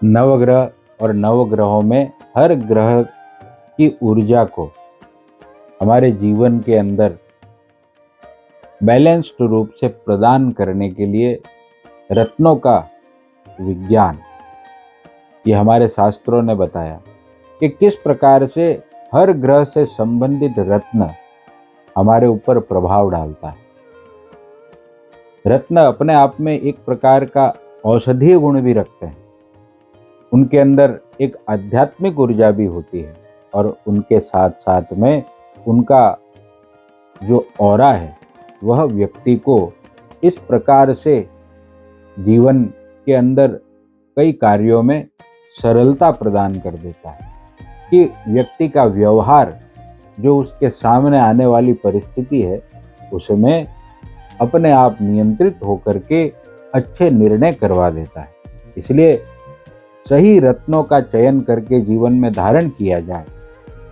नवग्रह और नवग्रहों में हर ग्रह की ऊर्जा को हमारे जीवन के अंदर बैलेंस्ड रूप से प्रदान करने के लिए रत्नों का विज्ञान, ये हमारे शास्त्रों ने बताया कि किस प्रकार से हर ग्रह से संबंधित रत्न हमारे ऊपर प्रभाव डालता है। रत्न अपने आप में एक प्रकार का औषधीय गुण भी रखते हैं। उनके अंदर एक आध्यात्मिक ऊर्जा भी होती है और उनके साथ साथ में उनका जो ऑरा है वह व्यक्ति को इस प्रकार से जीवन के अंदर कई कार्यों में सरलता प्रदान कर देता है कि व्यक्ति का व्यवहार जो उसके सामने आने वाली परिस्थिति है उसमें अपने आप नियंत्रित होकर के अच्छे निर्णय करवा देता है। इसलिए सही रत्नों का चयन करके जीवन में धारण किया जाए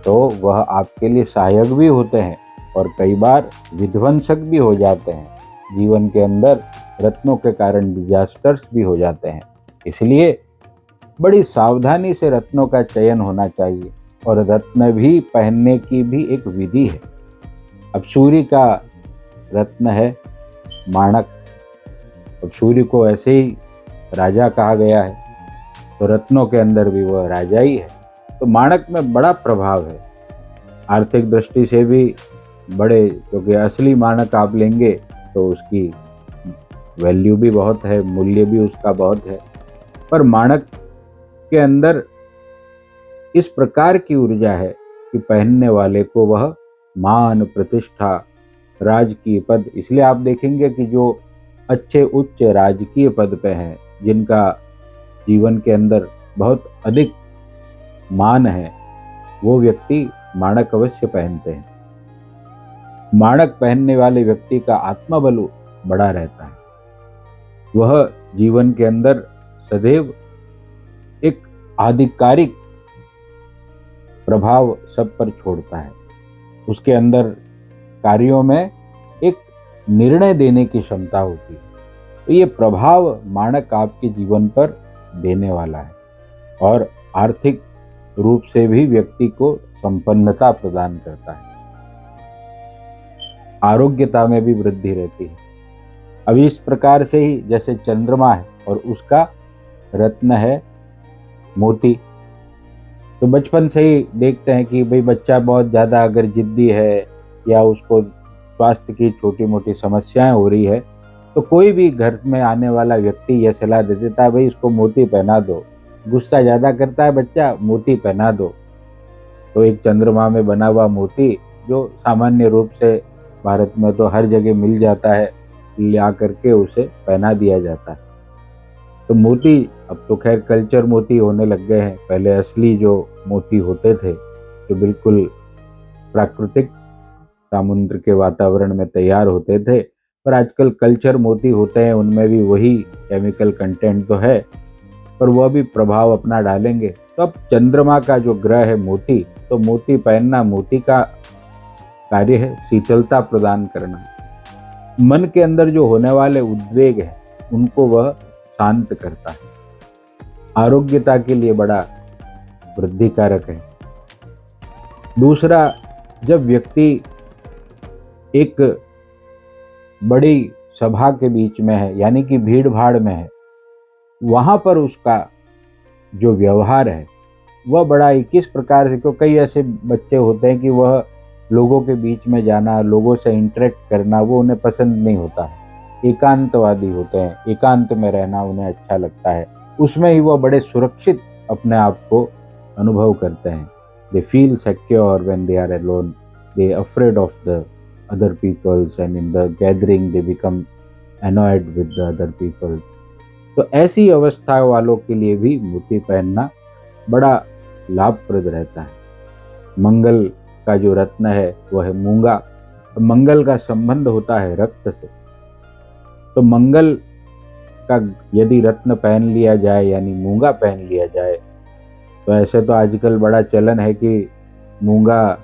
तो वह आपके लिए सहायक भी होते हैं और कई बार विध्वंसक भी हो जाते हैं। जीवन के अंदर रत्नों के कारण डिजास्टर्स भी हो जाते हैं। इसलिए बड़ी सावधानी से रत्नों का चयन होना चाहिए और रत्न भी पहनने की भी एक विधि है। अब सूर्य का रत्न है माणक। अब सूर्य को ऐसे ही राजा कहा गया है तो रत्नों के अंदर भी वह राजा ही है। तो माणक में बड़ा प्रभाव है, आर्थिक दृष्टि से भी बड़े, क्योंकि असली माणक आप लेंगे तो उसकी वैल्यू भी बहुत है, मूल्य भी उसका बहुत है। पर माणक के अंदर इस प्रकार की ऊर्जा है कि पहनने वाले को वह मान, प्रतिष्ठा, राजकीय पद, इसलिए आप देखेंगे कि जो अच्छे उच्च राजकीय पद पे हैं, जिनका जीवन के अंदर बहुत अधिक मान है, वो व्यक्ति माणक अवश्य पहनते हैं। माणक पहनने वाले व्यक्ति का आत्मबल बड़ा रहता है। वह जीवन के अंदर सदैव एक आधिकारिक प्रभाव सब पर छोड़ता है। उसके अंदर कार्यों में एक निर्णय देने की क्षमता होती है। तो ये प्रभाव माणक आपके जीवन पर देने वाला है और आर्थिक रूप से भी व्यक्ति को संपन्नता प्रदान करता है। आरोग्यता में भी वृद्धि रहती है। अब इस प्रकार से ही जैसे चंद्रमा है और उसका रत्न है मोती, तो बचपन से ही देखते हैं कि भाई बच्चा बहुत ज़्यादा अगर जिद्दी है या उसको स्वास्थ्य की छोटी मोटी समस्याएं हो रही है तो कोई भी घर में आने वाला व्यक्ति यह सलाह दे देता है, भाई इसको मोती पहना दो। गुस्सा ज़्यादा करता है बच्चा, मोती पहना दो। तो एक चंद्रमा में बना हुआ मोती जो सामान्य रूप से भारत में तो हर जगह मिल जाता है, ला करके उसे पहना दिया जाता है। तो मोती अब तो खैर कल्चर मोती होने लग गए हैं। पहले असली जो मोती होते थे जो बिल्कुल प्राकृतिक समुद्र के वातावरण में तैयार होते थे, पर आजकल कल्चर मोती होते हैं, उनमें भी वही केमिकल कंटेंट तो है पर वह भी प्रभाव अपना डालेंगे। तो अब चंद्रमा का जो ग्रह है मोती, तो मोती पहनना, मोती का कार्य है शीतलता प्रदान करना। मन के अंदर जो होने वाले उद्वेग है उनको वह शांत करता है। आरोग्यता के लिए बड़ा वृद्धिकारक है। दूसरा, जब व्यक्ति एक बड़ी सभा के बीच में है यानी कि भीड़ भाड़ में है, वहाँ पर उसका जो व्यवहार है वह बड़ा ही किस प्रकार से, क्योंकि कई ऐसे बच्चे होते हैं कि वह लोगों के बीच में जाना, लोगों से इंटरेक्ट करना वो उन्हें पसंद नहीं होता है। एकांतवादी होते हैं, एकांत में रहना उन्हें अच्छा लगता है, उसमें ही वह बड़े सुरक्षित अपने आप को अनुभव करते हैं। They feel secure when they are alone, they afraid of the other peoples and in the gathering they become annoyed with the other people. तो ऐसी अवस्था वालों के लिए भी मोती पहनना बड़ा लाभप्रद रहता है। मंगल का जो रत्न है वह है मूंगा। तो मंगल का संबंध होता है रक्त से। तो मंगल का यदि रत्न पहन लिया जाए यानी मूंगा पहन लिया जाए, तो ऐसे तो आजकल बड़ा चलन है कि मूंगा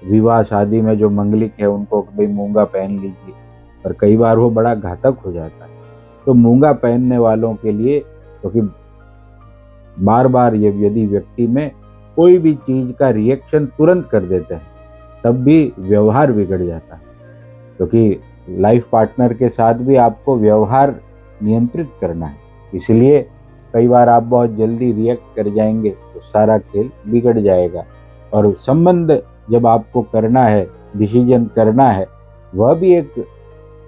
विवाह शादी में जो मंगलिक है उनको भाई मूंगा पहन लीजिए, पर कई बार वो बड़ा घातक हो जाता है। तो मूंगा पहनने वालों के लिए, क्योंकि बार बार यदि व्यक्ति में कोई भी चीज का रिएक्शन तुरंत कर देते हैं, तब भी व्यवहार बिगड़ जाता है। क्योंकि लाइफ पार्टनर के साथ भी आपको व्यवहार नियंत्रित करना है, इसलिए कई बार आप बहुत जल्दी रिएक्ट कर जाएंगे तो सारा खेल बिगड़ जाएगा। और संबंध जब आपको करना है, डिसीजन करना है, वह भी एक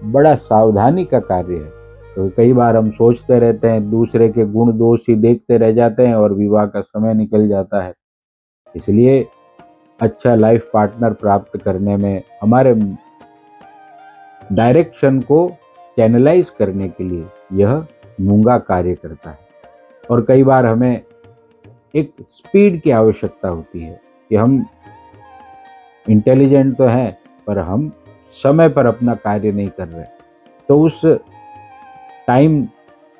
बड़ा सावधानी का कार्य है। तो कई बार हम सोचते रहते हैं, दूसरे के गुण दोष ही देखते रह जाते हैं और विवाह का समय निकल जाता है। इसलिए अच्छा लाइफ पार्टनर प्राप्त करने में हमारे डायरेक्शन को चैनलाइज करने के लिए यह मूंगा कार्य करता है। और कई बार हमें एक स्पीड की आवश्यकता होती है कि हम इंटेलिजेंट तो हैं, पर हम समय पर अपना कार्य नहीं कर रहे। तो उस टाइम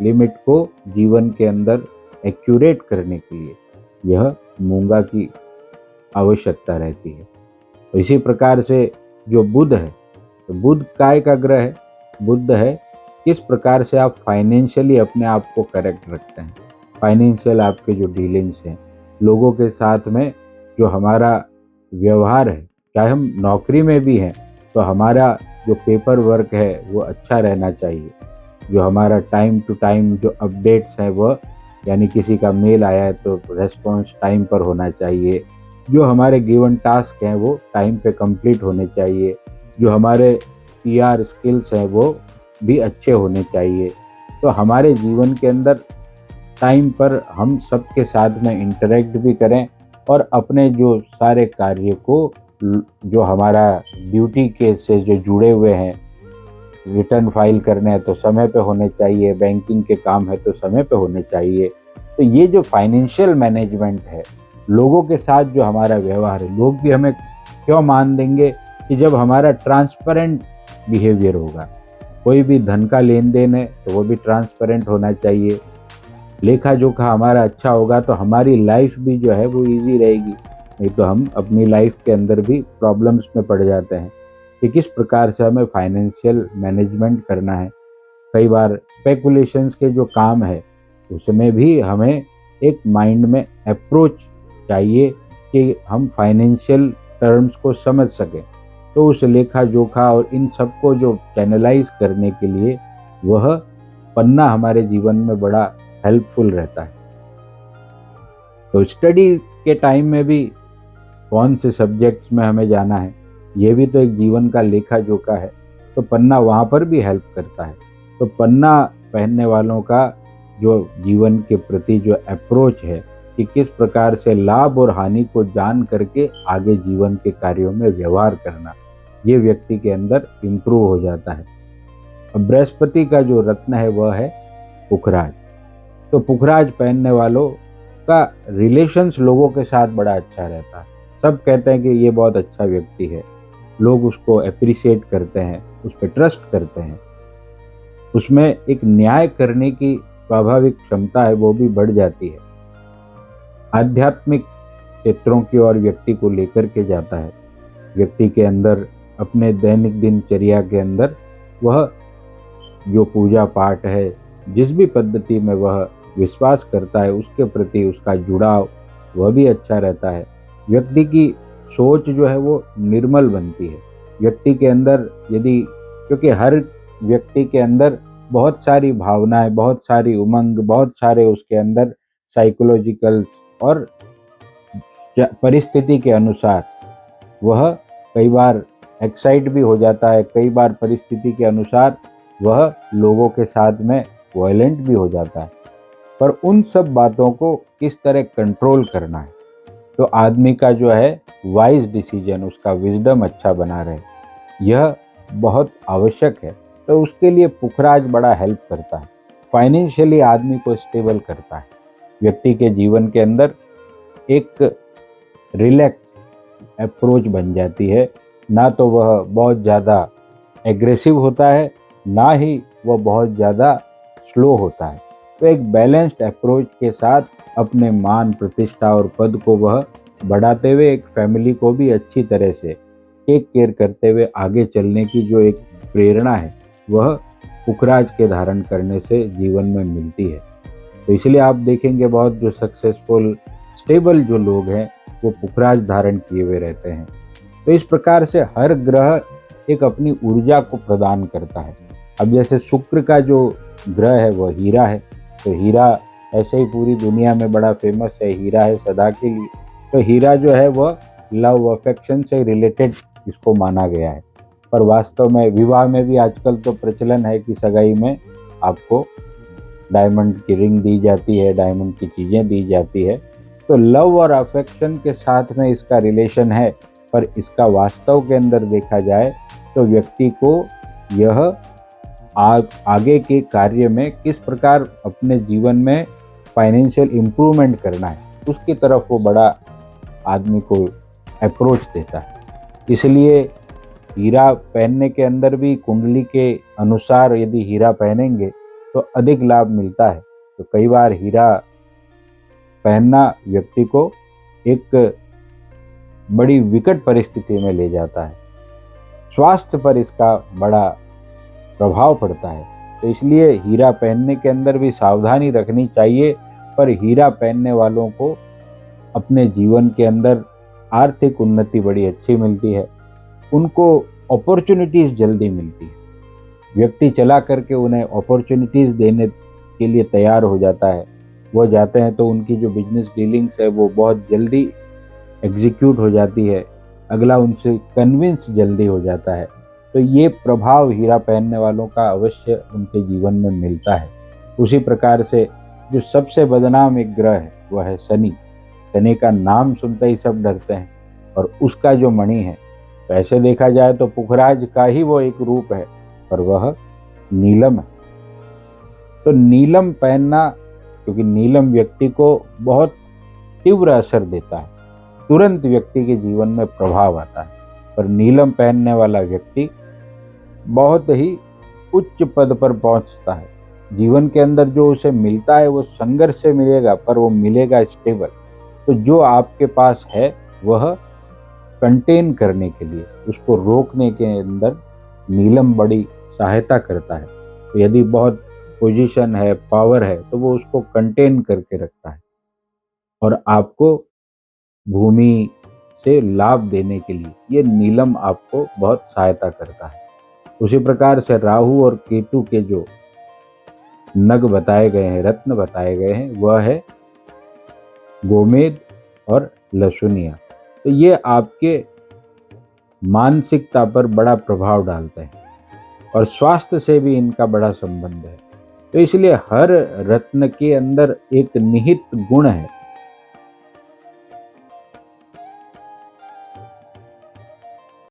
लिमिट को जीवन के अंदर एक्यूरेट करने के लिए यह मूंगा की आवश्यकता रहती है। तो इसी प्रकार से जो बुध है, तो बुध काय का ग्रह है? बुध है किस प्रकार से आप फाइनेंशियली अपने आप को करेक्ट रखते हैं, फाइनेंशियल आपके जो डीलिंग्स हैं, लोगों के साथ में जो हमारा व्यवहार है, चाहे हम नौकरी में भी हैं तो हमारा जो पेपर वर्क है वो अच्छा रहना चाहिए। जो हमारा टाइम टू टाइम जो अपडेट्स हैं वह, यानी किसी का मेल आया है तो रेस्पॉन्स टाइम पर होना चाहिए। जो हमारे गिवन टास्क हैं वो टाइम पे कंप्लीट होने चाहिए। जो हमारे पीआर स्किल्स हैं वो भी अच्छे होने चाहिए। तो हमारे जीवन के अंदर टाइम पर हम सबके साथ में इंटरेक्ट भी करें और अपने जो सारे कार्य को, जो हमारा ड्यूटी के से जो जुड़े हुए हैं, रिटर्न फाइल करने हैं तो समय पे होने चाहिए, बैंकिंग के काम है तो समय पे होने चाहिए। तो ये जो फाइनेंशियल मैनेजमेंट है, लोगों के साथ जो हमारा व्यवहार है, लोग भी हमें क्यों मान देंगे कि जब हमारा ट्रांसपेरेंट बिहेवियर होगा। कोई भी धन का लेन देन है तो वो भी ट्रांसपेरेंट होना चाहिए। लेखा जोखा हमारा अच्छा होगा तो हमारी लाइफ भी जो है वो इजी रहेगी। नहीं तो हम अपनी लाइफ के अंदर भी प्रॉब्लम्स में पड़ जाते हैं कि किस प्रकार से हमें फाइनेंशियल मैनेजमेंट करना है। कई बार स्पेकुलेशंस के जो काम है उसमें भी हमें एक माइंड में अप्रोच चाहिए कि हम फाइनेंशियल टर्म्स को समझ सकें। तो उस लेखा जोखा और इन सबको जो चैनलाइज करने के लिए वह पन्ना हमारे जीवन में बड़ा हेल्पफुल रहता है। तो स्टडी के टाइम में भी कौन से सब्जेक्ट्स में हमें जाना है, ये भी तो एक जीवन का लेखा जोखा है। तो पन्ना वहाँ पर भी हेल्प करता है। तो पन्ना पहनने वालों का जो जीवन के प्रति जो अप्रोच है कि किस प्रकार से लाभ और हानि को जान करके आगे जीवन के कार्यों में व्यवहार करना, ये व्यक्ति के अंदर इम्प्रूव हो जाता है। अब बृहस्पति का जो रत्न है वह है पुखराज। तो पुखराज पहनने वालों का रिलेशंस लोगों के साथ बड़ा अच्छा रहता है। सब कहते हैं कि ये बहुत अच्छा व्यक्ति है, लोग उसको अप्रिशिएट करते हैं, उस पर ट्रस्ट करते हैं। उसमें एक न्याय करने की स्वाभाविक क्षमता है वो भी बढ़ जाती है। आध्यात्मिक क्षेत्रों की ओर व्यक्ति को लेकर के जाता है। व्यक्ति के अंदर अपने दैनिक दिनचर्या के अंदर वह जो पूजा पाठ है, जिस भी पद्धति में वह विश्वास करता है, उसके प्रति उसका जुड़ाव वह भी अच्छा रहता है। व्यक्ति की सोच जो है वो निर्मल बनती है। व्यक्ति के अंदर यदि, क्योंकि हर व्यक्ति के अंदर बहुत सारी भावनाएं, बहुत सारी उमंग, बहुत सारे उसके अंदर साइकोलॉजिकल और परिस्थिति के अनुसार वह कई बार एक्साइट भी हो जाता है, कई बार परिस्थिति के अनुसार वह लोगों के साथ में वायलेंट भी हो जाता है। पर उन सब बातों को किस तरह कंट्रोल करना है, तो आदमी का जो है वाइज डिसीजन, उसका विजडम अच्छा बना रहे, यह बहुत आवश्यक है। तो उसके लिए पुखराज बड़ा हेल्प करता है। फाइनेंशियली आदमी को स्टेबल करता है। व्यक्ति के जीवन के अंदर एक रिलैक्स अप्रोच बन जाती है। ना तो वह बहुत ज़्यादा एग्रेसिव होता है, ना ही वह बहुत ज़्यादा स्लो होता है। तो एक बैलेंस्ड अप्रोच के साथ अपने मान, प्रतिष्ठा और पद को वह बढ़ाते हुए एक फैमिली को भी अच्छी तरह से टेक केयर करते हुए आगे चलने की जो एक प्रेरणा है वह पुखराज के धारण करने से जीवन में मिलती है। तो इसलिए आप देखेंगे बहुत जो सक्सेसफुल स्टेबल जो लोग हैं वो पुखराज धारण किए हुए रहते हैं। तो इस प्रकार से हर ग्रह एक अपनी ऊर्जा को प्रदान करता है। अब जैसे शुक्र का जो ग्रह है वह हीरा है, तो हीरा ऐसे ही पूरी दुनिया में बड़ा फेमस है, हीरा है सदा के लिए। तो हीरा जो है वह लव अफेक्शन से रिलेटेड इसको माना गया है। पर वास्तव में विवाह में भी आजकल तो प्रचलन है कि सगाई में आपको डायमंड की रिंग दी जाती है, डायमंड की चीज़ें दी जाती है। तो लव और अफेक्शन के साथ में इसका रिलेशन है, पर इसका वास्तव के अंदर देखा जाए तो व्यक्ति को यह आगे के कार्य में किस प्रकार अपने जीवन में फाइनेंशियल इम्प्रूवमेंट करना है उसकी तरफ वो बड़ा आदमी को अप्रोच देता है। इसलिए हीरा पहनने के अंदर भी कुंडली के अनुसार यदि हीरा पहनेंगे तो अधिक लाभ मिलता है। तो कई बार हीरा पहनना व्यक्ति को एक बड़ी विकट परिस्थिति में ले जाता है, स्वास्थ्य पर इसका बड़ा प्रभाव पड़ता है। तो इसलिए हीरा पहनने के अंदर भी सावधानी रखनी चाहिए। पर हीरा पहनने वालों को अपने जीवन के अंदर आर्थिक उन्नति बड़ी अच्छी मिलती है, उनको अपॉर्चुनिटीज़ जल्दी मिलती है। व्यक्ति चला करके उन्हें अपॉर्चुनिटीज़ देने के लिए तैयार हो जाता है, वो जाते हैं तो उनकी जो बिजनेस डीलिंग्स है वो बहुत जल्दी एग्जीक्यूट हो जाती है, अगला उनसे कन्विंस जल्दी हो जाता है। तो ये प्रभाव हीरा पहनने वालों का अवश्य उनके जीवन में मिलता है। उसी प्रकार से जो सबसे बदनाम एक ग्रह है वह है शनि। शनि का नाम सुनते ही सब डरते हैं, और उसका जो मणि है तो ऐसे देखा जाए तो पुखराज का ही वो एक रूप है, पर वह नीलम है। तो नीलम पहनना, क्योंकि नीलम व्यक्ति को बहुत तीव्र असर देता है, तुरंत व्यक्ति के जीवन में प्रभाव आता है। पर नीलम पहनने वाला व्यक्ति बहुत ही उच्च पद पर पहुंचता है। जीवन के अंदर जो उसे मिलता है वो संघर्ष से मिलेगा, पर वो मिलेगा स्टेबल। तो जो आपके पास है वह कंटेन करने के लिए, उसको रोकने के अंदर नीलम बड़ी सहायता करता है। तो यदि बहुत पोजीशन है, पावर है, तो वो उसको कंटेन करके रखता है और आपको भूमि से लाभ देने के लिए ये नीलम आपको बहुत सहायता करता है। उसी प्रकार से राहु और केतु के जो नग बताए गए हैं, रत्न बताए गए हैं, वह है गोमेद और लहसुनिया। तो ये आपके मानसिकता पर बड़ा प्रभाव डालते हैं और स्वास्थ्य से भी इनका बड़ा संबंध है। तो इसलिए हर रत्न के अंदर एक निहित गुण है